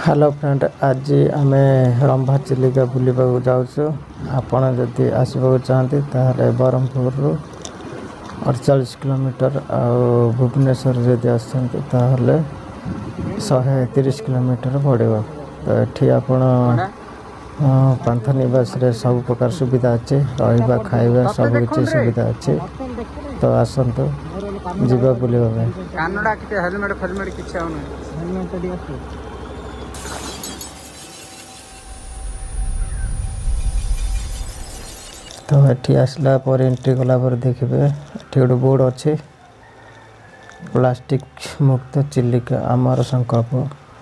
Hello friend, आज आम रंभा चिलिका बुलवा जाऊँ। आपण जदि आसबाक चाहती ताहले ब्रह्मपुर 48 किलोमीटर भुवनेश्वर जदि आसते ताहले 130 किलोमीटर पड़ेगा। तो ये आपण पांथनिवास रे सब प्रकार सुविधा अच्छे, रहा खाଇବା सब किसी सुविधा अच्छे। तो आसतु जीवा बुलवा। तो ये आसला पर एंट्री कला पर देखिए ये गोटे बोर्ड अच्छे, प्लास्टिक मुक्त चिलिका आमर संकल्प।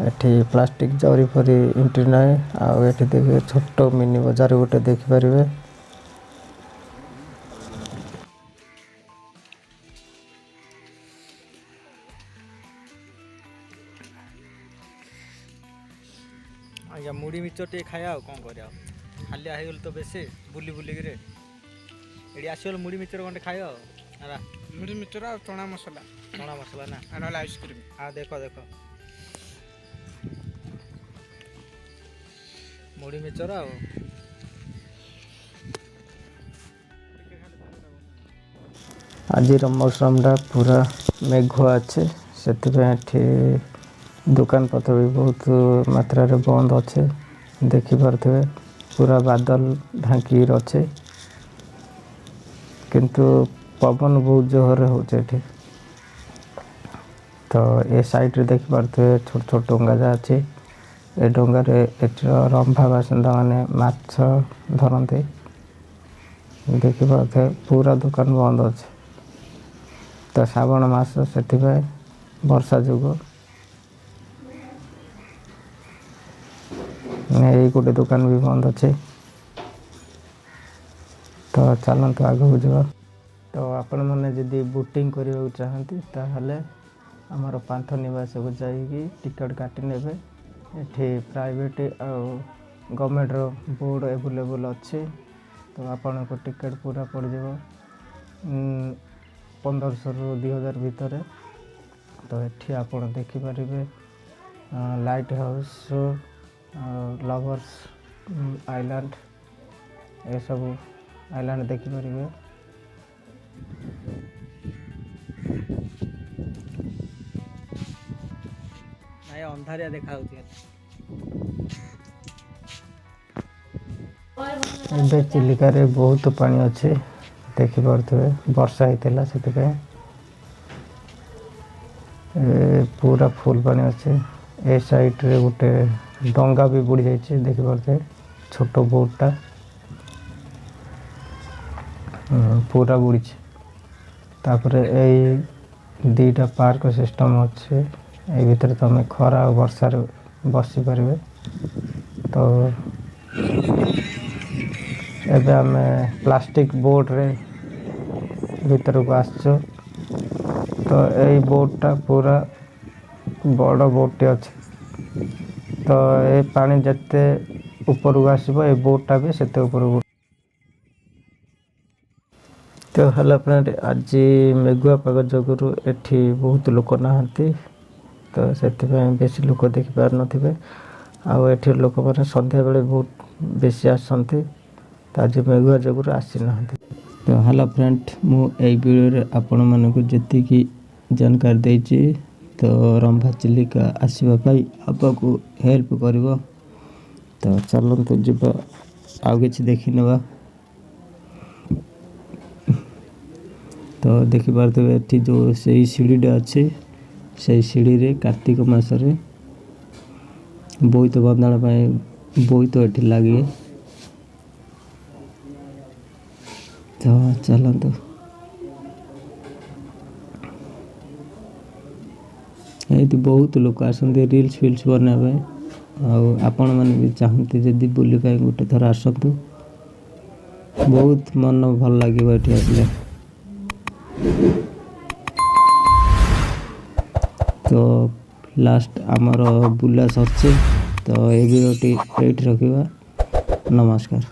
ये प्लास्टिक जरी फरी एंट्री ना आए देखिए छोट मिनी बजार गोटे देखिपारे। आज्ञा मुड़ी मिचर टे खाया कौन कर हालिया हो तो बेस बुली बुलिक ये आसगल मुड़ी मिचर कौन खाया मुड़ी मिचर और चना मसला ना ना आइसक्रीम। हाँ देख देख मुड़ी मिचर आज मौसम पूरा मेघुआ अच्छे, से दुकान पत्र भी बहुत मात्रा रे बंद अच्छे। देखिपे पूरा बादल ढांकी अच्छे, किंतु पवन बहुत जोर होचे। तो ये साइड रे देखिपे छोट छोट डोंगा जा अच्छे। ए डोंगार रंभा बासिंदा माने माछ धरते। देखिपे पूरा दुकान बंद अच्छे। तो श्रावण मास से वर्षा जुग यही गोटे दुकान भी बंद अच्छे। तो चलते आगे जा। तो आपण मैंने जदि बुकिंग करने चाहती ताहले आमर पांथनिवास को जाइए टिकट काटी ने। ये प्राइवेट और गवर्नमेंट बोर्ड एवेलेबल अच्छे। तो आपण को टिकट पूरा पड़ जाए 1500 ରୁ 2000 भितर। तो ये आप देखिपारे लाइट हाउस, लवर्स आइलैंड, ये सब आइलैंड देखिपारे। अंधारिया देखा चिलिका रे बहुत पानी अच्छे। देखिपे वर्षा होता से पूरा फुल पानी अच्छे। ए साइड रे गोटे डंगा भी बुड़ी जाइए। देखिपे छोट बोटटा पूरा बुड़ी। तापर दीटा पार्क सिस्टम अच्छे। ये भीतर तुम खरा और वर्षा बसी पारे। तो एबे आम प्लास्टिक बोट रे भीतर को आसचो। तो यही बोटटा पूरा बड़ बोटे अच्छे। तो ये पानी जिते ऊपर को आसो ये बोटटा भी से ऊपर को। तो हेलो फ्रेंड, आज मेघुआ पाग जोगुरु एठी बहुत लोक नहांती। तो से बेसी लोक देखिपार नथिबे। आउ एठी लोक माने संध्या बेले बहुत बेसी आसंती। तो आज मेघुआ जोगुरु आसी नहांती। तो हेलो फ्रेंड, मु एई वीडियो रे आपण मानकु जति की जानकारी देछि। तो रंभा चिलिका आसवा पाई आपको हेल्प करिवो। तो चलंतु जिबा आउ किछि देखि नेबा। तो देखि पारथबे एठी जो सेही सीढ़ीटा अछि, सेही सीढ़ी रे कार्तिक मास रे बोईत बंदाण पाई बोईत एठी लागे। तो चलंतु ये बहुत लोग आसते रील्स फिल्स बनाए। आपण मैंने भी चाहते जदि बुली पाई गोटे थर आसतु, बहुत मन भल लगे ये आसले। तो लास्ट आमर बुला सरचे। तो ये वीडियो ये रखा। नमस्कार।